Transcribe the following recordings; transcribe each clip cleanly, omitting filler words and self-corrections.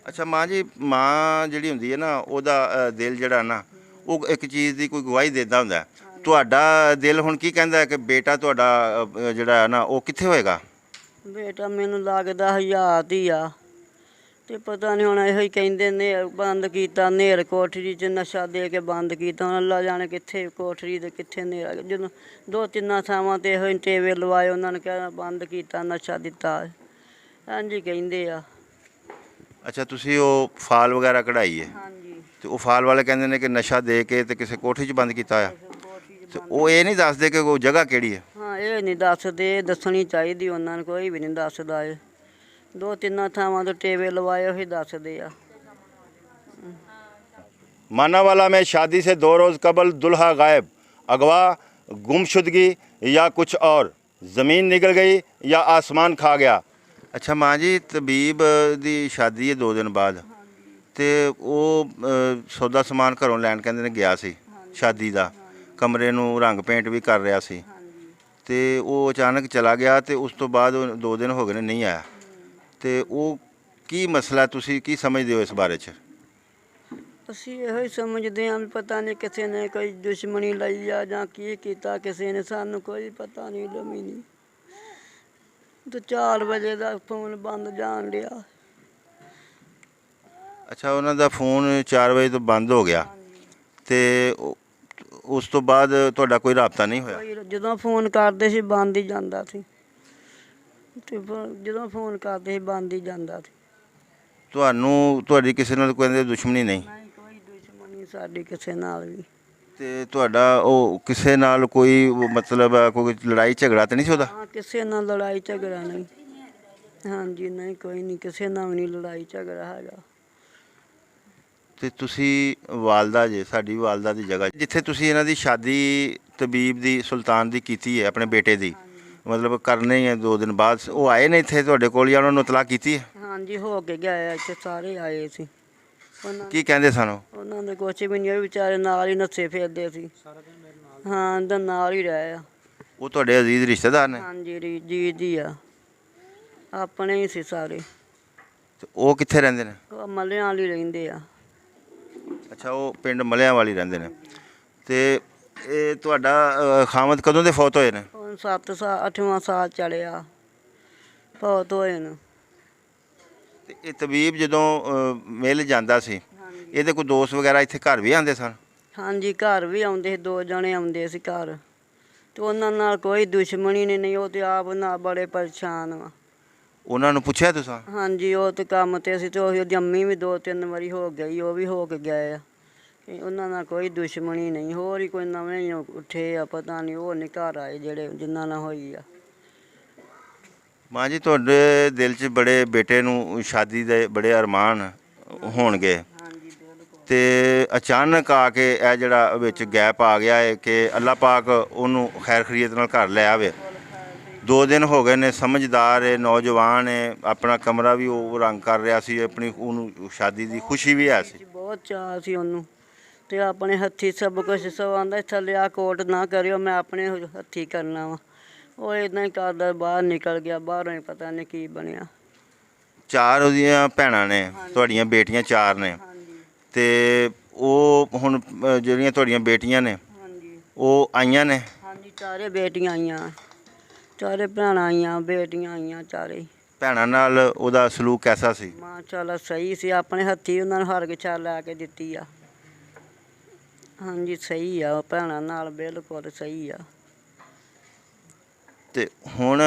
ਅੱਛਾ ਮਾਂ ਜੀ, ਮਾਂ ਜਿਹੜੀ ਹੁੰਦੀ ਹੈ ਨਾ ਉਹਦਾ ਦਿਲ ਜਿਹੜਾ ਨਾ ਉਹ ਇੱਕ ਚੀਜ਼ ਦੀ ਕੋਈ ਗਵਾਹੀ ਦਿੰਦਾ ਹੁੰਦਾ ਹੈ। ਤੁਹਾਡਾ ਦਿਲ ਹੁਣ ਕੀ ਕਹਿੰਦਾ ਹੈ ਕਿ ਬੇਟਾ ਤੁਹਾਡਾ ਜਿਹੜਾ ਹੈ ਨਾ ਉਹ ਕਿੱਥੇ ਹੋਏਗਾ? ਬੇਟਾ ਮੈਨੂੰ ਲੱਗਦਾ ਹਜ਼ਾਤ ਹੀ ਆ ਤੇ ਪਤਾ ਨਹੀਂ ਹੁਣ ਇਹੋ ਹੀ ਕਹਿੰਦੇ ਨੇ ਬੰਦ ਕੀਤਾ ਨੇਰ ਕੋਠਰੀ 'ਚ ਨਸ਼ਾ ਦੇ ਕੇ ਬੰਦ ਕੀਤਾ। ਹੁਣ ਅੱਲਾ ਜਾਣੇ ਕਿੱਥੇ ਕੋਠਰੀ ਤੇ ਕਿੱਥੇ ਨੇਰਾ। ਜਦੋਂ 2-3 ਥਾਵਾਂ 'ਤੇ ਇਹੋ ਹੀ ਟੇਵੇ ਲਵਾਏ, ਉਹਨਾਂ ਨੇ ਕਿਹਾ ਬੰਦ ਕੀਤਾ, ਨਸ਼ਾ ਦਿੱਤਾ। ਹਾਂਜੀ ਕਹਿੰਦੇ ਆ। ਅੱਛਾ ਤੁਸੀਂ ਉਹ ਫਾਲ ਵਗੈਰਾ ਕਢਾਈ ਹੈ ਹਾਂਜੀ ਤੇ ਉਹ ਫਾਲ ਵਾਲੇ ਕਹਿੰਦੇ ਨੇ ਕਿ ਨਸ਼ਾ ਦੇ ਕੇ ਤੇ ਕਿਸੇ ਕੋਠੀ 'ਚ ਬੰਦ ਕੀਤਾ ਹੋਇਆ, ਕੋਠਰੀ 'ਚ ਤੇ ਬੰਦ। ਉਹ ਇਹ ਨਹੀਂ ਦੱਸਦੇ ਕਿ ਉਹ ਜਗ੍ਹਾ ਕਿਹੜੀ ਹੈ? ਹਾਂ ਇਹ ਨਹੀਂ ਦੱਸਦੇ, ਦੱਸਣੀ ਚਾਹੀਦੀ ਉਹਨਾਂ ਨੂੰ, ਕੋਈ ਵੀ ਨਹੀਂ ਦੱਸਦਾ। ਇਹ 2-3 ਥਾਵਾਂ ਤੋਂ ਟੇਵੇ ਲਵਾਏ, ਉਹੀ ਦੱਸਦੇ ਆ। मानावाला में शादी से 2 रोज़ कबल दुल्हा गायब, अगवा, गुमशुदगी या कुछ और, ज़मीन निकल गई या आसमान खा गया। अच्छा माँ जी, तबीब दी शादी है 2 दिन बाद ਤੇ ਉਹ ਸੌਦਾ ਸਮਾਨ ਘਰੋਂ ਲੈਣ ਕਹਿੰਦੇ ਨੇ ਗਿਆ ਸੀ ਸ਼ਾਦੀ ਦਾ, ਕਮਰੇ ਨੂੰ ਰੰਗ ਪੇਂਟ ਵੀ ਕਰ ਰਿਹਾ ਸੀ ਤੇ ਉਹ ਅਚਾਨਕ ਚਲਾ ਗਿਆ ਤੇ ਉਸ ਤੋਂ ਬਾਅਦ 2 ਦਿਨ ਹੋ ਗਏ ਨੇ ਨਹੀਂ ਆਇਆ। ਤੇ ਉਹ ਕੀ ਮਸਲਾ, ਤੁਸੀਂ ਕੀ ਸਮਝਦੇ ਹੋ ਇਸ ਬਾਰੇ 'ਚ? ਅਸੀਂ ਇਹੋ ਹੀ ਸਮਝਦੇ ਹਾਂ ਵੀ ਪਤਾ ਨਹੀਂ ਕਿਸੇ ਨੇ ਕੋਈ ਦੁਸ਼ਮਣੀ ਲਈ ਆ ਜਾਂ ਕੀ ਕੀਤਾ ਕਿਸੇ ਨੇ, ਸਾਨੂੰ ਕੋਈ ਪਤਾ ਨਹੀਂ ਲੰਮੀ ਨਹੀਂ। ਤੇ 4 ਵਜੇ ਦਾ ਫੋਨ ਬੰਦ ਜਾਣ ਡਿਆ। ਅੱਛਾ ਉਹਨਾਂ ਦਾ ਫੋਨ 4 ਵਜੇ ਤੋਂ ਬੰਦ ਹੋ ਗਿਆ ਤੇ ਉਸ ਤੋਂ ਬਾਅਦ ਤੁਹਾਡਾ ਕੋਈ ਰਾਬਤਾ ਨਹੀਂ ਹੋਇਆ? ਕੋਈ ਜਦੋਂ ਫੋਨ ਕਰਦੇ ਸੀ ਬੰਦ ਹੀ ਜਾਂਦਾ ਸੀ, ਤੇ ਜਦੋਂ ਫੋਨ ਕਰਦੇ ਸੀ ਬੰਦ ਹੀ ਜਾਂਦਾ ਸੀ। ਤੁਹਾਨੂੰ ਤੁਹਾਡੀ ਕਿਸੇ ਨਾਲ ਕੋਈ ਦੁਸ਼ਮਣੀ ਨਹੀਂ? ਨਹੀਂ ਕੋਈ ਦੁਸ਼ਮਣੀ ਸਾਡੀ ਕਿਸੇ ਨਾਲ ਵੀ। ਤੇ ਤੁਹਾਡਾ ਉਹ ਕਿਸੇ ਨਾਲ ਕੋਈ ਮਤਲਬ ਕੋਈ ਲੜਾਈ ਝਗੜਾ ਤਾਂ ਨਹੀਂ ਸੀ ਉਹਦਾ? ਹਾਂ ਕਿਸੇ ਨਾਲ ਲੜਾਈ ਝਗੜਾ ਨਹੀਂ। ਹਾਂਜੀ ਨਹੀਂ ਕੋਈ ਨਹੀਂ, ਕਿਸੇ ਨਾਲ ਵੀ ਨਹੀਂ ਲੜਾਈ ਝਗੜਾ ਹੈਗਾ। ਤੇ ਤੁਸੀਂ ਵਾਲਦਾ ਜੇ, ਸਾਡੀ ਵਾਲਦਾ ਦੀ ਜਗ੍ਹਾ ਜਿੱਥੇ ਤੁਸੀਂ ਇਹਨਾਂ ਦੀ ਸ਼ਾਦੀ ਤਬੀਬ ਦੀ ਸੁਲਤਾਨ ਦੀ ਕੀਤੀ ਹੈ ਆਪਣੇ ਬੇਟੇ ਦੀ, ਮਤਲਬ ਕਰਨੀ ਹੈ 2 ਦਿਨ ਬਾਅਦ, ਉਹ ਆਏ ਨੇ ਇੱਥੇ ਤੁਹਾਡੇ ਕੋਲ ਜਾਂ ਉਹਨਾਂ ਨੂੰ ਇਤਲਾਹ ਕੀਤੀ ਹੈ? ਹਾਂਜੀ ਹੋ ਕੇ ਗਏ, ਇੱਥੇ ਸਾਰੇ ਆਏ ਸੀ। ਕੀ ਕਹਿੰਦੇ ਸਾਨੂੰ? ਉਹਨਾਂ ਦੇ ਕੁਛ ਵੀ ਨਹੀਂ, ਉਹ ਵਿਚਾਰੇ ਨਾਲ ਹੀ ਨੱਸੇ ਫਿਰਦੇ ਸੀ। ਹਾਂ ਦਾ ਨਾਲ ਹੀ ਰਹੇ ਆ। ਉਹ ਤੁਹਾਡੇ ਅਜ਼ੀਜ਼ ਰਿਸ਼ਤੇਦਾਰ ਨੇ? ਹਾਂਜੀ ਜੀ ਜੀ ਆ, ਆਪਣੇ ਹੀ ਸੀ ਸਾਰੇ। ਤੇ ਉਹ ਕਿੱਥੇ ਰਹਿੰਦੇ ਨੇ? ਉਹ ਮੱਲਿਆਂ ਵਾਲੀ ਰਹਿੰਦੇ ਆ। ਅੱਛਾ ਉਹ ਪਿੰਡ ਮਲਿਆਂ ਵਾਲੀ ਰਹਿੰਦੇ ਨੇ। ਤੇ ਇਹ ਤੁਹਾਡਾ ਖਾਮਦ ਕਦੋਂ ਦੇ ਫੌਤ ਹੋਏ ਨੇ? ਹੁਣ 7 ਸਾਲ 8ਵਾਂ ਸਾਲ ਚੜਿਆ ਬਹੁਤ ਹੋਏ ਨੇ। ਤੇ ਇਹ ਤਬੀਬ ਜਦੋਂ ਮਿਲ ਜਾਂਦਾ ਸੀ, ਇਹਦੇ ਕੋਈ ਦੋਸਤ ਵਗੈਰਾ ਇੱਥੇ ਘਰ ਵੀ ਆਉਂਦੇ ਸਨ? ਹਾਂਜੀ ਘਰ ਵੀ ਆਉਂਦੇ ਸੀ, 2 ਜਣੇ ਆਉਂਦੇ ਸੀ ਘਰ, ਤੇ ਉਹਨਾਂ ਨਾਲ ਕੋਈ ਦੁਸ਼ਮਣੀ ਨਹੀਂ। ਉਹ ਤੇ ਆਪ ਨਾਲ ਬੜੇ ਪਰੇਸ਼ਾਨ ਵਾ। ਉਹਨਾਂ ਨੂੰ ਪੁੱਛਿਆ ਤੁਸੀਂ? ਹਾਂਜੀ ਉਹ ਤੇ ਕੰਮ ਤੇ ਸੀ, ਤੇ ਉਹਦੀ ਅੰਮੀ ਵੀ 2-3 ਵਾਰੀ ਹੋ ਗਈ, ਉਹ ਵੀ ਹੋ ਕੇ ਗਏ ਆ। ਉਹਨਾਂ ਨਾਲ ਕੋਈ ਦੁਸ਼ਮਣੀ ਨਹੀਂ। ਹੋਰ ਹੀ ਕੋਈ ਨਵੇਂ ਹੀ ਉੱਠੇ ਆ, ਪਤਾ ਨਹੀਂ ਉਹ ਨਹੀਂ ਘਰ ਆਏ ਜਿਹੜੇ ਜਿਨ੍ਹਾਂ ਨਾਲ ਹੋਈ ਆ। ਮਾਂ ਜੀ ਤੁਹਾਡੇ ਦਿਲ 'ਚ ਬੜੇ ਬੇਟੇ ਨੂੰ ਸ਼ਾਦੀ ਦੇ ਬੜੇ ਅਰਮਾਨ ਹੋਣਗੇ, ਹਾਂਜੀ ਬਿਲਕੁਲ। ਤੇ ਅਚਾਨਕ ਆ ਕੇ ਇਹ ਜਿਹੜਾ ਵਿੱਚ ਗੈਪ ਆ ਗਿਆ ਹੈ ਕਿ ਅੱਲਾ ਪਾਕ ਉਹਨੂੰ ਖੈਰ ਖਰੀਅਤ ਨਾਲ ਘਰ ਲੈ ਆਵੇ। 2 ਦਿਨ ਹੋ ਗਏ ਨੇ, ਸਮਝਦਾਰ ਹੈ, ਨੌਜਵਾਨ ਹੈ, ਆਪਣਾ ਕਮਰਾ ਵੀ ਉਹ ਰੰਗ ਕਰ ਰਿਹਾ ਸੀ, ਆਪਣੀ ਉਹਨੂੰ ਸ਼ਾਦੀ ਦੀ ਖੁਸ਼ੀ ਵੀ ਹੈ ਸੀ। ਬਹੁਤ ਚਾਅ ਸੀ ਉਹਨੂੰ, ਤੇ ਆਪਣੇ ਹੱਥੀ ਸਭ ਕੁਛ। ਸਭ ਆਂਦਾ ਥੱਲੇ ਆ ਕੋਟ ਨਾ ਕਰਿਓ, ਮੈਂ ਆਪਣੇ ਹੱਥੀ ਕਰਨਾ ਵਾ। ਉਹ ਇੱਦਾਂ ਹੀ ਕਰਦਾ ਬਾਹਰ ਨਿਕਲ ਗਿਆ, ਬਾਹਰੋਂ ਹੀ ਪਤਾ ਨਹੀਂ ਕੀ ਬਣਿਆ। 4 ਉਹਦੀਆਂ ਭੈਣਾਂ ਨੇ, ਤੁਹਾਡੀਆਂ ਬੇਟੀਆਂ 4 ਨੇ, ਹਾਂਜੀ ਤੇ ਉਹ ਹੁਣ ਜਿਹੜੀਆਂ ਤੁਹਾਡੀਆਂ ਬੇਟੀਆਂ ਨੇ ਹਾਂਜੀ ਉਹ ਆਈਆਂ ਨੇ? ਹਾਂਜੀ 4 ਬੇਟੀਆਂ ਆਈਆਂ, 4 ਭੈਣਾਂ ਆਈਆਂ, ਬੇਟੀਆਂ ਆਈਆਂ 4। ਭੈਣਾਂ ਨਾਲ ਉਹਦਾ ਸਲੂਕ ਕੈਸਾ ਸੀ? ਮਾਸ਼ਾਅੱਲਾ ਸਹੀ ਸੀ, ਆਪਣੇ ਹੱਥੀ ਉਹਨਾਂ ਨੂੰ ਹਰ ਇੱਕ ਲੈ ਕੇ ਦਿੱਤੀ ਆ। ਹਾਂਜੀ ਸਹੀ ਆ, ਉਹ ਭੈਣਾਂ ਨਾਲ ਬਿਲਕੁਲ ਸਹੀ ਆ। ਤੇ ਹੁਣ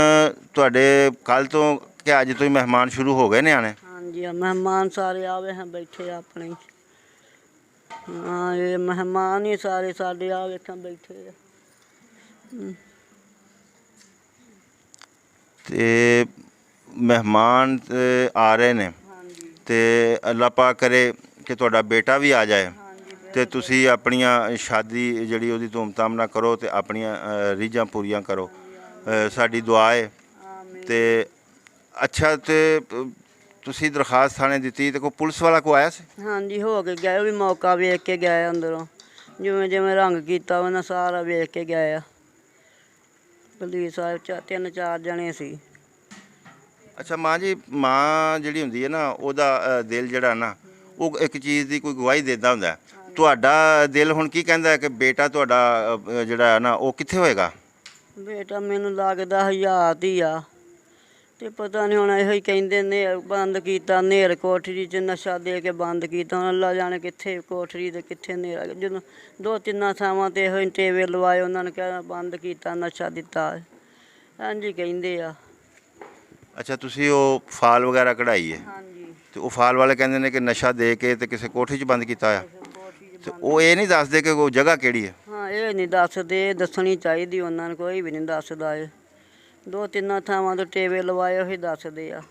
ਤੁਹਾਡੇ ਕੱਲ੍ਹ ਤੋਂ ਕਿ ਅੱਜ ਤੋਂ ਹੀ ਮਹਿਮਾਨ ਸ਼ੁਰੂ ਹੋ ਗਏ ਨੇ ਆਉਣੇ? ਹਾਂਜੀ ਮਹਿਮਾਨ ਸਾਰੇ ਆਵੇ ਹਾਂ ਬੈਠੇ ਆਪਣੇ। ਹਾਂ ਇਹ ਮਹਿਮਾਨ ਹੀ ਸਾਰੇ ਸਾਡੇ ਆ ਵੇਖਾਂ ਬੈਠੇ ਆ। ਤੇ ਮਹਿਮਾਨ ਆ ਰਹੇ ਨੇ, ਹਾਂਜੀ ਤੇ ਅੱਲਾ ਪਾਕ ਕਰੇ ਕਿ ਤੁਹਾਡਾ ਬੇਟਾ ਵੀ ਆ ਜਾਏ ਹਾਂਜੀ ਤੇ ਤੁਸੀਂ ਆਪਣੀਆਂ ਸ਼ਾਦੀ ਜਿਹੜੀ ਉਹਦੀ ਧੂਮਧਾਮ ਨਾਲ ਕਰੋ ਤੇ ਆਪਣੀਆਂ ਰੀਝਾਂ ਪੂਰੀਆਂ ਕਰੋ। ਸਾਡੀ ਦੁਆ ਹੈ। ਆਮੀਨ। ਤੇ ਅੱਛਾ, ਤੇ ਤੁਸੀਂ ਦਰਖਾਸਤ ਥਾਣੇ ਦਿੱਤੀ ਤੇ ਕੋਈ ਪੁਲਿਸ ਵਾਲਾ ਕੋ ਆਇਆ ਸੀ? ਹਾਂਜੀ ਹੋ ਕੇ ਗਏ, ਉਹ ਵੀ ਮੌਕਾ ਵੇਖ ਕੇ ਗਏ ਅੰਦਰੋਂ, ਜਿਵੇਂ ਜਿਵੇਂ ਰੰਗ ਕੀਤਾ ਉਹਨਾਂ ਸਾਰਾ ਵੇਖ ਕੇ ਗਏ ਆ। ਪੁਲਿਸ ਸਾਹਿਬ 3-4 ਜਣੇ ਸੀ। ਅੱਛਾ ਮਾਂ ਜੀ, ਮਾਂ ਜਿਹੜੀ ਹੁੰਦੀ ਹੈ ਨਾ ਉਹਦਾ ਦਿਲ ਜਿਹੜਾ ਨਾ ਉਹ ਇੱਕ ਚੀਜ਼ ਦੀ ਕੋਈ ਗਵਾਹੀ ਦਿੰਦਾ ਹੁੰਦਾ ਹੈ। ਤੁਹਾਡਾ ਦਿਲ ਹੁਣ ਕੀ ਕਹਿੰਦਾ ਹੈ ਕਿ ਬੇਟਾ ਤੁਹਾਡਾ ਜਿਹੜਾ ਹੈ ਨਾ ਉਹ ਕਿੱਥੇ ਹੋਏਗਾ? ਬੇਟਾ ਮੈਨੂੰ ਲੱਗਦਾ ਹਯਾਤ ਹੀ ਆ, ਤੇ ਪਤਾ ਨਹੀਂ ਹੁਣ ਇਹੋ ਹੀ ਕਹਿੰਦੇ ਨੇ ਬੰਦ ਕੀਤਾ ਨੇਰ ਕੋਠਰੀ 'ਚ ਨਸ਼ਾ ਦੇ ਕੇ ਬੰਦ ਕੀਤਾ। ਹੁਣ ਅੱਲਾ ਜਾਣੇ ਕਿੱਥੇ ਕੋਠਰੀ ਤੇ ਕਿੱਥੇ ਨੇਰ। ਜਦੋਂ 2-3 ਥਾਵਾਂ ਤੇ ਇਹੋ ਹੀ ਟੇਵੇ ਲਵਾਏ, ਉਹਨਾਂ ਨੇ ਕਿਹਾ ਬੰਦ ਕੀਤਾ, ਨਸ਼ਾ ਦਿੱਤਾ। ਹਾਂਜੀ ਕਹਿੰਦੇ ਆ। ਅੱਛਾ, ਤੁਸੀਂ ਉਹ ਫਾਲ ਵਗੈਰਾ ਕਢਾਈ ਹੈ ਹਾਂਜੀ ਤੇ ਉਹ ਫਾਲ ਵਾਲੇ ਕਹਿੰਦੇ ਨੇ ਕਿ ਨਸ਼ਾ ਦੇ ਕੇ ਤੇ ਕਿਸੇ ਕੋਠੀ 'ਚ ਬੰਦ ਕੀਤਾ ਹੋਇਆ, ਕੋਠਰੀ 'ਚ ਤੇ ਉਹ ਇਹ ਨਹੀਂ ਦੱਸਦੇ ਕਿ ਉਹ ਜਗ੍ਹਾ ਕਿਹੜੀ ਹੈ? ਹਾਂ ਇਹ ਨਹੀਂ ਦੱਸਦੇ, ਦੱਸਣੀ ਚਾਹੀਦੀ ਉਹਨਾਂ ਨੂੰ, ਕੋਈ ਵੀ ਨਹੀਂ ਦੱਸਦਾ। ਇਹ 2-3 ਥਾਵਾਂ ਤੋਂ ਟੇਵੇ ਲਵਾਏ, ਉਹੀ ਦੱਸਦੇ ਆ।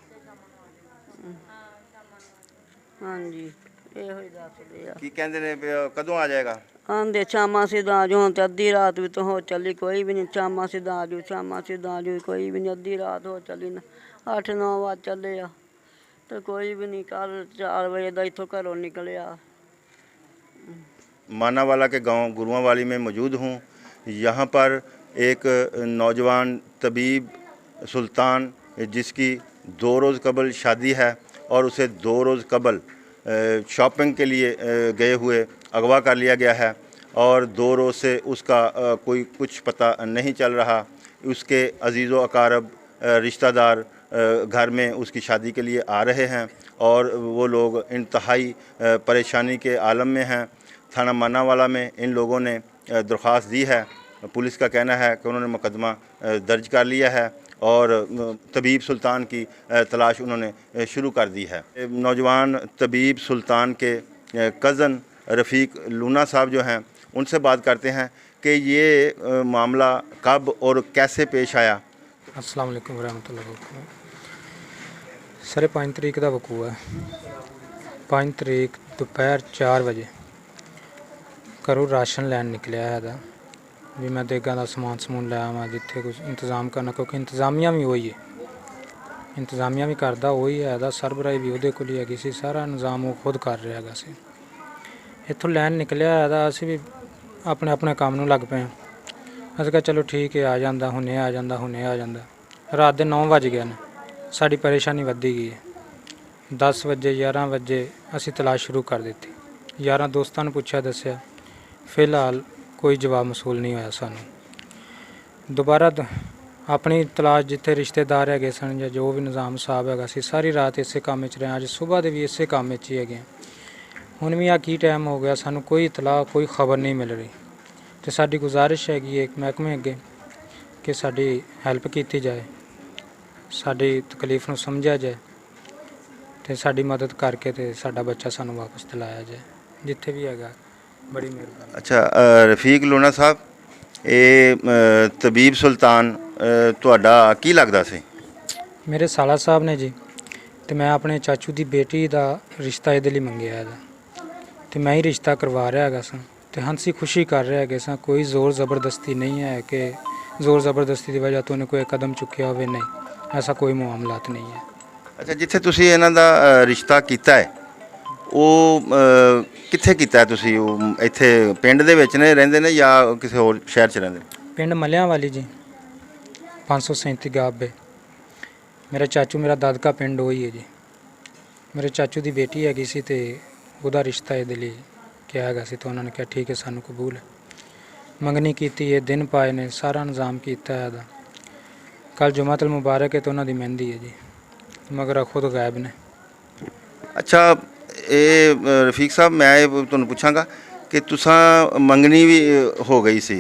ਹਾਂਜੀ ਇਹੋ ਹੀ ਦੱਸਦੇ ਆ। ਕੀ ਕਹਿੰਦੇ ਨੇ ਵੀ ਕਦੋਂ ਆ ਜਾਏਗਾ? ਆਂਦੇ ਸ਼ਾਮਾਂ ਸਿੱਧਾ ਆ ਜਾਓ। ਹੁਣ ਤੇ ਅੱਧੀ ਰਾਤ ਵੀ ਤੋਂ ਹੋ ਚੱਲੀ, ਕੋਈ ਵੀ ਨਹੀਂ। ਸ਼ਾਮਾਂ ਸਿੱਧਾ ਆ ਜਾਓ, ਸ਼ਾਮਾਂ ਸਿੱਧਾ ਆ ਜਾਓ, ਕੋਈ ਵੀ ਨਹੀਂ। ਅੱਧੀ ਰਾਤ ਹੋ ਚੱਲੀ ਨਾ, 8-9 ਵਜੇ ਚੱਲੇ ਆ ਤੇ ਕੋਈ ਵੀ ਨਹੀਂ। ਕੱਲ 4 ਵਜੇ ਦਾ ਇੱਥੋਂ घरों निकलिया। मानावाला के गांव गुरुआंवाली में मौजूद हूँ। यहाँ पर एक नौजवान तबीब सुल्तान, जिसकी 2 रोज़ कबल शादी है और उसे 2 रोज़ कबल शॉपिंग के लिए गए हुए अगवा कर लिया गया है और 2 रोज़ से उसका कोई कुछ पता नहीं चल रहा। उसके अजीज़ व अकारब रिश्तेदार घर में उसकी शादी के लिए आ रहे हैं और वो लोग इंतहाई परेशानी के आलम में हैं। थाना मानावाला में इन लोगों ने दरख्वास्त दी है। पुलिस का कहना है कि उन्होंने मुकदमा दर्ज कर लिया है और तबीब सुल्तान की तलाश उन्होंने शुरू कर दी है। नौजवान तबीब सुल्तान के कज़न रफ़ीक लूना साहब जो हैं, उनसे बात करते हैं कि ये मामला कब और कैसे पेश आया। अस्सलाम वालेकुम रहमतुल्लाहि व बरकातहू। सर 5 तरीक का वकूआ है। 5 तरीक दोपहर 4 बजे घरों राशन लैन निकलिया है भी मैं देगा का समान समून लै आवां जिथे कुछ इंतज़ाम करना, क्योंकि इंतज़ामिया भी वही है, इंतज़ामिया भी करता वही है, सरबराही भी वो को ही हैगी सी, सारा निज़ाम वो खुद कर रहा है सी। इत्थों लैन निकलिया है, असीं भी अपने अपने काम नूं लग पे। अस कहा चलो ठीक है, आ जांदा हुणे, आ जांदा हुणे, आ जांदा। रात के 9 बज गए ने, साड़ी परेशानी वधी गई है। 10 बजे 11 बजे असी तलाश शुरू कर दी। 11 दोस्तों ने पूछा, दसिया, फिलहाल कोई जवाब मसूल नहीं होया सानू। दोबारा अपनी तलाश जिथे रिश्तेदार है सन या जो भी निज़ाम साहब है, सारी रात इसे काम रहे। अज सुबह के भी इसे काम ही है। हुण भी आ की टाइम हो गया, सानू कोई इतला कोई खबर नहीं मिल रही। तो साडी गुजारिश हैगी एक महकमे अगे कि साडी हैल्प की जाए, साडी तकलीफ नूं समझा जाए तो साडी मदद करके तो साडा बच्चा सानू वापस दिलाया जाए जिथे भी हैगा। बड़ी मेहरबानी। अच्छा रफीक लूना साहब, ये तबीब सुल्तान तुहाडा की लगदा सी? मेरे साला साहब ने जी, तो मैं अपने चाचू की बेटी का रिश्ता ये लिए मंगया है, तो मैं ही रिश्ता करवा रहा है सा, तो हंसी खुशी कर रहा है सा। कोई जोर ज़बरदस्ती नहीं है कि जोर ज़बरदस्ती की वजह तो उन्हें कोई कदम चुकया हो, नहीं, ऐसा कोई मामलात नहीं है। अच्छा, जिथे तुसी इन्हां दा रिश्ता कीता है ਉਹ ਕਿੱਥੇ ਕੀਤਾ ਹੈ ਤੁਸੀਂ? ਉਹ ਇੱਥੇ ਪਿੰਡ ਦੇ ਵਿੱਚ ਨੇ ਰਹਿੰਦੇ ਨੇ ਜਾਂ ਕਿਸੇ ਹੋਰ ਸ਼ਹਿਰ 'ਚ ਰਹਿੰਦੇ? पिंड मलियां वाली जी, 537 गाबे। मेरा चाचू, मेरा दादका पिंड वही है जी। मेरे चाचू की बेटी हैगी सी ते उहदा रिश्ता ये लिए क्या हैगा सी, तो उन्होंने कहा ठीक है सानू कबूल है। मंगनी की है, दिन पाए ने, सारा निज़ाम किया है। कल जुमातुल मुबारक है तो उन्होंने मेहंदी है जी, मगर खुद गायब ने। अच्छा, ये रफीक साहब मैं तुहानूं पुछांगा कि तुसां मंगनी भी हो गई सी,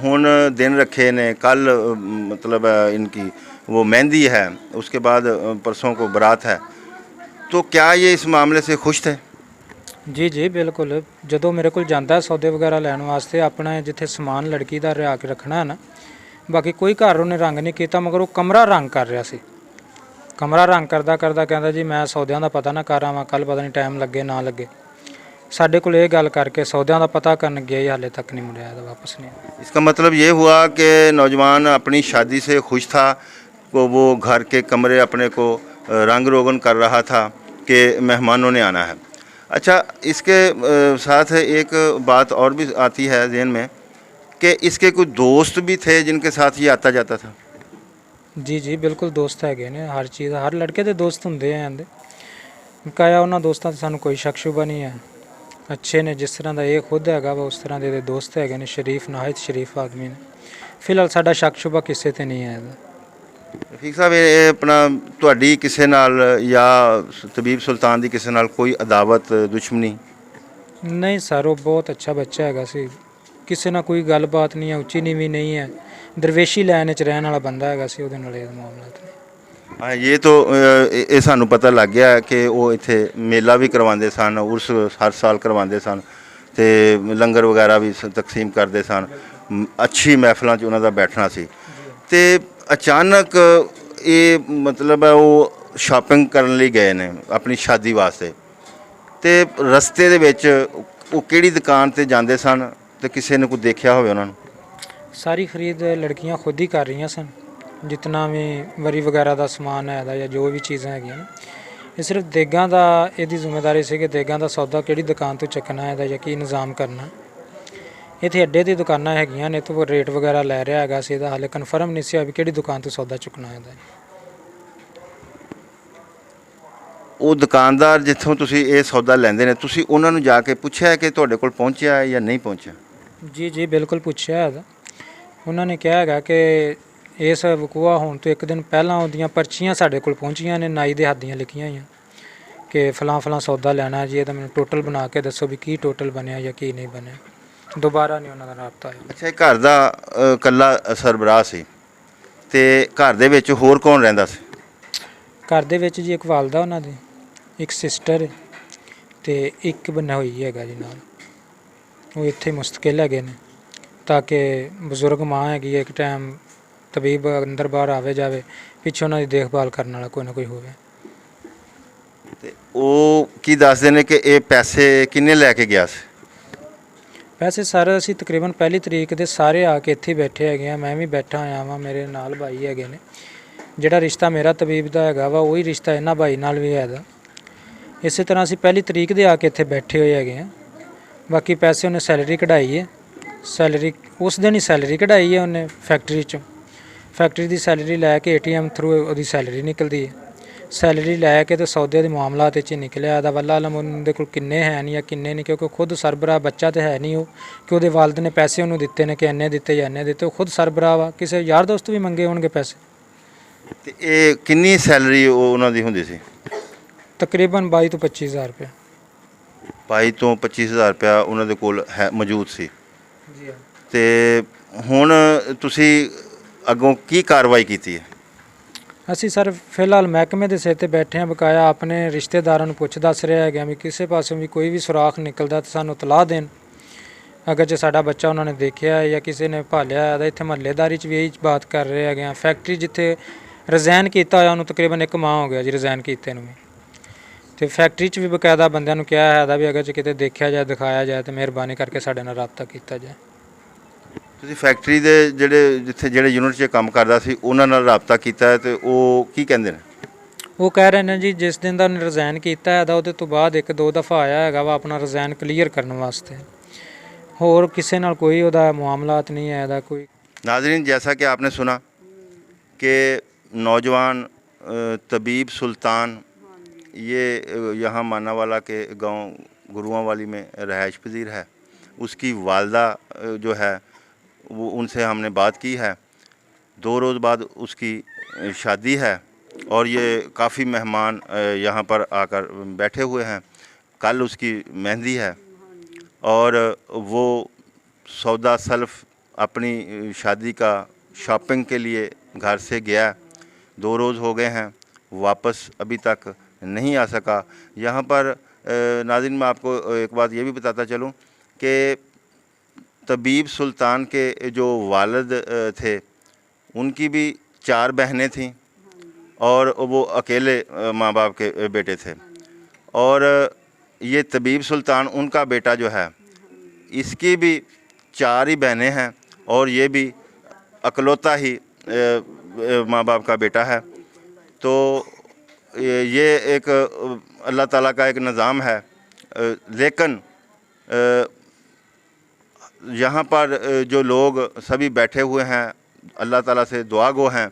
हुण दिन रखे ने, कल मतलब इनकी वो मेहंदी है, उसके बाद परसों को बारात है, तो क्या ये इस मामले से खुश थे? जी जी बिल्कुल। जदों मेरे को जाता सौदे वगैरह लैन वास्ते अपना जिथे समान लड़की का रिहा के रखना है ना, बाकी कोई घर उन्हें रंग नहीं किया, मगर वो कमरा रंग कर रहा सी। कमरा रंग करदा करदा कहता जी मैं सौदियां का पता ना कर आवां, कल पता नहीं टाइम लगे ना लगे। साडे कोल ये गल करके सौदियां का पता करन गए, हाले तक नहीं मुड़िया, वापस नहीं। इसका मतलब ये हुआ कि नौजवान अपनी शादी से खुश था, वो घर के कमरे अपने को रंग रोगन कर रहा था कि मेहमानों ने आना है। अच्छा, इसके साथ एक बात और भी आती है जहन में कि इसके कुछ दोस्त भी थे जिनके साथ ये आता जाता था। ਜੀ ਜੀ ਬਿਲਕੁਲ ਦੋਸਤ ਹੈਗੇ ਨੇ, ਹਰ ਚੀਜ਼ ਹਰ ਲੜਕੇ ਦੇ ਦੋਸਤ ਹੁੰਦੇ ਆ ਆਂਦੇ ਕਾਇਆ ਉਹਨਾਂ ਦੋਸਤਾਂ 'ਤੇ ਸਾਨੂੰ ਕੋਈ ਸ਼ੱਕ ਸ਼ੁਬਾ ਨਹੀਂ ਹੈ। ਅੱਛੇ ਨੇ, ਜਿਸ ਤਰ੍ਹਾਂ ਦਾ ਇਹ ਖੁਦ ਹੈਗਾ ਵਾ ਉਸ ਤਰ੍ਹਾਂ ਦੇ ਇਹਦੇ ਦੋਸਤ ਹੈਗੇ ਨੇ, ਸ਼ਰੀਫ ਨਹਾਇਤ ਸ਼ਰੀਫ ਆਦਮੀ ਨੇ। ਫਿਲਹਾਲ ਸਾਡਾ ਸ਼ੱਕ ਸ਼ੁਬਾ ਕਿਸੇ ਤੇ ਨਹੀਂ ਹੈ ਇਹਦਾ। ਰਫੀਕ ਸਾਹਿਬ, ਇਹ ਆਪਣਾ ਤੁਹਾਡੀ ਕਿਸੇ ਨਾਲ ਜਾਂ ਤਬੀਬ ਸੁਲਤਾਨ ਦੀ ਕਿਸੇ ਨਾਲ ਕੋਈ ਅਦਾਵਤ ਦੁਸ਼ਮਣੀ? ਨਹੀਂ ਸਰ, ਉਹ ਬਹੁਤ ਅੱਛਾ ਬੱਚਾ ਹੈਗਾ ਸੀ, ਕਿਸੇ ਨਾਲ ਕੋਈ ਗੱਲਬਾਤ ਨਹੀਂ ਹੈ, ਉੱਚੀ ਨੀਵੀਂ ਨਹੀਂ ਹੈ, ਦਰਵੇਸ਼ੀ ਲਾਈਨ 'ਚ ਰਹਿਣ ਵਾਲਾ ਬੰਦਾ ਹੈਗਾ ਸੀ, ਉਹਦੇ ਨਾਲ ਇਹ ਮਾਮਲਾ ਤਾਂ। ਹਾਂ, ਇਹ ਤਾਂ ਇਹ ਸਾਨੂੰ ਪਤਾ ਲੱਗ ਗਿਆ ਕਿ ਉਹ ਇੱਥੇ ਮੇਲਾ ਵੀ ਕਰਵਾਉਂਦੇ ਸਨ, ਉਰਸ ਹਰ ਸਾਲ ਕਰਵਾਉਂਦੇ ਸਨ ਤੇ ਲੰਗਰ ਵਗੈਰਾ ਵੀ ਤਕਸੀਮ ਕਰਦੇ ਸਨ। ਅੱਛੀ ਮਹਿਫਲਾਂ 'ਚ ਉਹਨਾਂ ਦਾ ਬੈਠਣਾ ਸੀ ਤੇ ਅਚਾਨਕ ਇਹ ਮਤਲਬ ਹੈ ਉਹ ਸ਼ਾਪਿੰਗ ਕਰਨ ਲਈ ਗਏ ਨੇ ਆਪਣੀ ਸ਼ਾਦੀ ਵਾਸਤੇ ਤੇ ਰਸਤੇ ਦੇ ਵਿੱਚ ਉਹ ਕਿਹੜੀ ਦੁਕਾਨ ਤੇ ਜਾਂਦੇ ਸਨ ਤੇ ਕਿਸੇ ਨੇ ਕੋਈ ਦੇਖਿਆ ਹੋਵੇ ਉਹਨਾਂ ਨੂੰ? ਸਾਰੀ ਖਰੀਦ ਲੜਕੀਆਂ ਖੁਦ ਹੀ ਕਰ ਰਹੀਆਂ ਸਨ, ਜਿਤਨਾ ਵੀ ਵਰੀ ਵਗੈਰਾ ਦਾ ਸਮਾਨ ਹੈ ਇਹਦਾ ਜਾਂ ਜੋ ਵੀ ਚੀਜ਼ਾਂ ਹੈਗੀਆਂ ਨੇ। ਇਹ ਸਿਰਫ ਦੇਗਾਂ ਦਾ ਇਹਦੀ ਜ਼ਿੰਮੇਵਾਰੀ ਸੀ ਕਿ ਦੇਗਾਂ ਦਾ ਸੌਦਾ ਕਿਹੜੀ ਦੁਕਾਨ ਤੋਂ ਚੱਕਣਾ ਹੈ ਇਹਦਾ ਜਾਂ ਕੀ ਨਿਜ਼ਾਮ ਕਰਨਾ। ਇੱਥੇ ਅੱਡੇ ਦੀ ਦੁਕਾਨਾਂ ਹੈਗੀਆਂ ਨੇ ਤੇ ਉਹ ਰੇਟ ਵਗੈਰਾ ਲੈ ਰਿਹਾ ਹੈਗਾ ਸੀ, ਇਹਦਾ ਹਾਲੇ ਕਨਫਰਮ ਨਹੀਂ ਸੀ ਵੀ ਕਿਹੜੀ ਦੁਕਾਨ ਤੋਂ ਸੌਦਾ ਚੁੱਕਣਾ ਹੈ ਇਹਦਾ। ਉਹ ਦੁਕਾਨਦਾਰ ਜਿੱਥੋਂ ਤੁਸੀਂ ਇਹ ਸੌਦਾ ਲੈਂਦੇ ਨੇ, ਤੁਸੀਂ ਉਹਨਾਂ ਨੂੰ ਜਾ ਕੇ ਪੁੱਛਿਆ ਕਿ ਤੁਹਾਡੇ ਕੋਲ ਪਹੁੰਚਿਆ ਹੈ ਜਾਂ ਨਹੀਂ ਪਹੁੰਚਿਆ? ਜੀ ਜੀ ਬਿਲਕੁਲ ਪੁੱਛਿਆ ਹੈਗਾ। ਉਹਨਾਂ ਨੇ ਕਿਹਾ ਹੈਗਾ ਕਿ ਇਸ ਵਕੂਆ ਹੋਣ ਤੋਂ ਇੱਕ ਦਿਨ ਪਹਿਲਾਂ ਉਹਦੀਆਂ ਪਰਚੀਆਂ ਸਾਡੇ ਕੋਲ ਪਹੁੰਚੀਆਂ ਨੇ, ਨਾਈ ਦੇ ਹੱਥ ਦੀਆਂ ਲਿਖੀਆਂ ਹੋਈਆਂ ਕਿ ਫਲਾਂ ਫਲਾਂ ਸੌਦਾ ਲੈਣਾ ਜੀ, ਇਹਦਾ ਮੈਨੂੰ ਟੋਟਲ ਬਣਾ ਕੇ ਦੱਸੋ ਵੀ ਕੀ ਟੋਟਲ ਬਣਿਆ ਜਾਂ ਕੀ ਨਹੀਂ ਬਣਿਆ। ਦੁਬਾਰਾ ਨਹੀਂ ਉਹਨਾਂ ਦਾ ਰਾਬਤਾ ਹੋਇਆ। ਅੱਛਾ, ਇਹ ਘਰ ਦਾ ਇਕੱਲਾ ਸਰਬਰਾਹ ਸੀ ਤੇ ਘਰ ਦੇ ਵਿੱਚ ਹੋਰ ਕੌਣ ਰਹਿੰਦਾ ਸੀ? ਘਰ ਦੇ ਵਿੱਚ ਜੀ ਇੱਕ ਵਾਲਦਾ ਉਹਨਾਂ ਦੀ, ਇੱਕ ਸਿਸਟਰ ਤੇ ਇੱਕ ਬੰਨਾ ਹੋਈ ਹੈਗਾ ਜੀ ਨਾਲ। ਉਹ ਇੱਥੇ ਮੁਸਤਕਿਲ ਹੈਗੇ ਨੇ ਤਾਂ ਕਿ ਬਜ਼ੁਰਗ ਮਾਂ ਹੈਗੀ ਹੈ, ਇੱਕ ਟਾਈਮ ਤਬੀਬ ਅੰਦਰ ਬਾਹਰ ਆਵੇ ਜਾਵੇ, ਪਿੱਛੇ ਉਹਨਾਂ ਦੀ ਦੇਖਭਾਲ ਕਰਨ ਵਾਲਾ ਕੋਈ ਨਾ ਕੋਈ ਹੋਵੇ। ਤੇ ਉਹ ਕੀ ਦੱਸਦੇ ਨੇ ਕਿ ਇਹ ਪੈਸੇ ਕਿੰਨੇ ਲੈ ਕੇ ਗਿਆ ਸੀ? ਵੈਸੇ ਸਰ ਅਸੀਂ ਤਕਰੀਬਨ 1 ਤਰੀਕ ਦੇ ਸਾਰੇ ਆ ਕੇ ਇੱਥੇ ਬੈਠੇ ਹੈਗੇ ਆ, ਮੈਂ ਵੀ ਬੈਠਾ ਹੋਇਆ ਵਾਂ, ਮੇਰੇ ਨਾਲ ਭਾਈ ਹੈਗੇ ਨੇ। ਜਿਹੜਾ ਰਿਸ਼ਤਾ ਮੇਰਾ ਤਬੀਬ ਦਾ ਹੈਗਾ ਵਾ ਉਹੀ ਰਿਸ਼ਤਾ ਇਹਨਾਂ ਭਾਈ ਨਾਲ ਵੀ ਹੈਗਾ। ਇਸੇ ਤਰ੍ਹਾਂ ਅਸੀਂ 1 ਤਰੀਕ ਦੇ ਆ ਕੇ ਇੱਥੇ ਬੈਠੇ ਹੋਏ ਹੈਗੇ ਆ। ਬਾਕੀ ਪੈਸੇ ਉਹਨੇ ਸੈਲਰੀ ਕਢਾਈ ਹੈ, ਸੈਲਰੀ ਉਸ ਦਿਨ ਹੀ ਸੈਲਰੀ ਕਢਾਈ ਹੈ ਉਹਨੇ ਫੈਕਟਰੀ 'ਚੋਂ। ਫੈਕਟਰੀ ਦੀ ਸੈਲਰੀ ਲੈ ਕੇ ATM ਥਰੂ ਉਹਦੀ ਸੈਲਰੀ ਨਿਕਲਦੀ ਹੈ। ਸੈਲਰੀ ਲੈ ਕੇ ਤੇ ਸੌਦੇ ਦੇ ਮਾਮਲਾਤ 'ਚ ਨਿਕਲਿਆ। ਇਹਦਾ ਵੱਲਾ ਆਲਮ ਉਹਦੇ ਕੋਲ ਕਿੰਨੇ ਹੈ ਨਹੀਂ ਜਾਂ ਕਿੰਨੇ ਨਹੀਂ, ਕਿਉਂਕਿ ਖੁਦ ਸਰਬਰਾਹ ਬੱਚਾ ਤਾਂ ਹੈ ਨਹੀਂ ਉਹ, ਕਿ ਉਹਦੇ ਵਾਲਿਦ ਨੇ ਪੈਸੇ ਉਹਨੂੰ ਦਿੱਤੇ ਨੇ ਕਿ ਇੰਨੇ ਦਿੱਤੇ ਜਾਂ ਇੰਨੇ ਦਿੱਤੇ। ਉਹ ਖੁਦ ਸਰਬਰਾਹ ਵਾ, ਕਿਸੇ ਯਾਰ ਦੋਸਤ ਵੀ ਮੰਗੇ ਹੋਣਗੇ ਪੈਸੇ। ਤੇ ਇਹ ਕਿੰਨੀ ਸੈਲਰੀ ਉਹਨਾਂ ਦੀ ਹੁੰਦੀ ਸੀ? ਤਕਰੀਬਨ 22 ਤੋਂ 25 ਹਜ਼ਾਰ ਰੁਪਏ। 22 ਤੋਂ 25 ਹਜ਼ਾਰ ਰੁਪਇਆ ਉਹਨਾਂ ਦੇ ਕੋਲ ਹੈ ਮੌਜੂਦ ਸੀ। ਜੀ ਹਾਂ। ਤੇ ਹੁਣ ਤੁਸੀਂ ਅੱਗੋਂ ਕੀ ਕਾਰਵਾਈ ਕੀਤੀ ਹੈ? ਅਸੀਂ ਸਰ ਫਿਲਹਾਲ ਮਹਿਕਮੇ ਦੇ ਸਿਰ ਤੇ ਬੈਠੇ ਹਾਂ, ਬਕਾਇਆ ਆਪਣੇ ਰਿਸ਼ਤੇਦਾਰਾਂ ਨੂੰ ਪੁੱਛ ਦੱਸ ਰਿਹਾ ਹੈਗਾ ਵੀ ਕਿਸੇ ਪਾਸੋਂ ਵੀ ਕੋਈ ਵੀ ਸੁਰਾਖ ਨਿਕਲਦਾ ਤਾਂ ਸਾਨੂੰ ਇਤਲਾਹ ਦੇਣ। ਅਗਰ ਜੇ ਸਾਡਾ ਬੱਚਾ ਉਹਨਾਂ ਨੇ ਦੇਖਿਆ ਹੈ ਜਾਂ ਕਿਸੇ ਨੇ ਭਾਲਿਆ ਹੈ ਤਾਂ ਇੱਥੇ ਮਹੱਲੇਦਾਰੀ 'ਚ ਵੀ ਇਹੀ ਬਾਤ ਕਰ ਰਹੇ ਹੈਗੇ ਆ। ਫੈਕਟਰੀ ਜਿੱਥੇ ਰਿਜ਼ਾਈਨ ਕੀਤਾ ਹੋਇਆ ਉਹਨੂੰ ਤਕਰੀਬਨ 1 ਮਾਹ ਹੋ ਗਿਆ ਜੀ ਰਿਜ਼ਾਈਨ ਕੀਤੇ ਨੂੰ ਵੀ। ਤੇ ਫੈਕਟਰੀ 'ਚ ਵੀ ਬਕਾਇਦਾ ਬੰਦਿਆਂ ਨੂੰ ਕਿਹਾ ਹੈ ਵੀ ਅਗਰ ਜੇ ਕਿਤੇ ਦੇਖਿਆ ਜਾਏ ਦਿਖਾਇਆ ਜਾਏ ਤਾਂ ਮਿਹਰਬਾਨੀ ਕਰਕੇ ਸਾਡੇ ਨਾਲ ਰਾਬਤਾ ਕੀਤਾ ਜਾਏ। ਤੁਸੀਂ ਫੈਕਟਰੀ ਦੇ ਜਿਹੜੇ ਯੂਨਿਟ 'ਚ ਕੰਮ ਕਰਦਾ ਸੀ ਉਹਨਾਂ ਨਾਲ ਰਾਬਤਾ ਕੀਤਾ ਹੈ ਤੇ ਉਹ ਕੀ ਕਹਿੰਦੇ ਨੇ? ਉਹ ਕਹਿ ਰਹੇ ਨੇ ਜੀ ਜਿਸ ਦਿਨ ਦਾ ਉਹਨੇ ਰਿਜ਼ਾਈਨ ਕੀਤਾ ਹੈ ਉਹਦੇ ਤੋਂ ਬਾਅਦ 1-2 ਦਫਾ ਆਇਆ ਹੈਗਾ ਵਾ ਆਪਣਾ ਰਿਜ਼ਾਈਨ ਕਲੀਅਰ ਕਰਨ ਵਾਸਤੇ, ਹੋਰ ਕਿਸੇ ਨਾਲ ਕੋਈ ਉਹਦਾ मामलात नहीं है ऐसा कोई। नाज़रीन, जैसा कि आपने सुना कि नौजवान तबीब सुल्तान ये यहाँ मानावाला के गांव गुरुआंवाली में रहायश पजीर है। उसकी वालदा जो है वो उनसे हमने बात की है। 2 रोज़ बाद उसकी शादी है और ये काफ़ी मेहमान यहाँ पर आकर बैठे हुए हैं। कल उसकी मेहंदी है और वो सौदा सल्फ अपनी शादी का शॉपिंग के लिए घर से गया। 2 रोज़ हो गए हैं, वापस अभी तक नहीं आ सका। यहाँ पर नाज़रीन मैं आपको एक बात ये भी बताता चलूँ कि तबीब सुल्तान के जो वालिद थे उनकी भी 4 बहनें थीं और वो अकेले माँ बाप के बेटे थे। और ये तबीब सुल्तान उनका बेटा जो है इसकी भी 4 ही बहनें हैं और ये भी अकलौता ही माँ बाप का बेटा है। तो ये एक अल्लाह ताला का एक निज़ाम है। लेकिन यहाँ पर जो लोग सभी बैठे हुए हैं अल्लाह ताला से दुआ गो हैं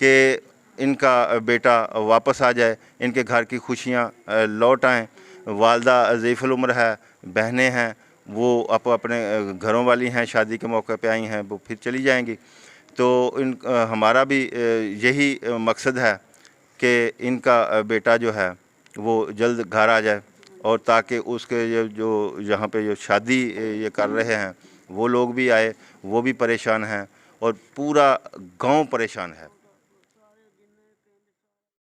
कि इनका बेटा वापस आ जाए, इनके घर की खुशियाँ लौट आएँ। वालदा ज़ईफ़ुल उम्र है, बहनें हैं, वो अपने घरों वाली हैं, शादी के मौके पे आई हैं, वो फिर चली जाएंगी। तो हमारा भी यही मकसद है कि इनका बेटा जो है वो जल्द घर आ जाए, और ताकि उसके जो यहाँ पे जो शादी ये कर रहे हैं वो लोग भी आए, वो भी परेशान हैं और पूरा गांव परेशान है।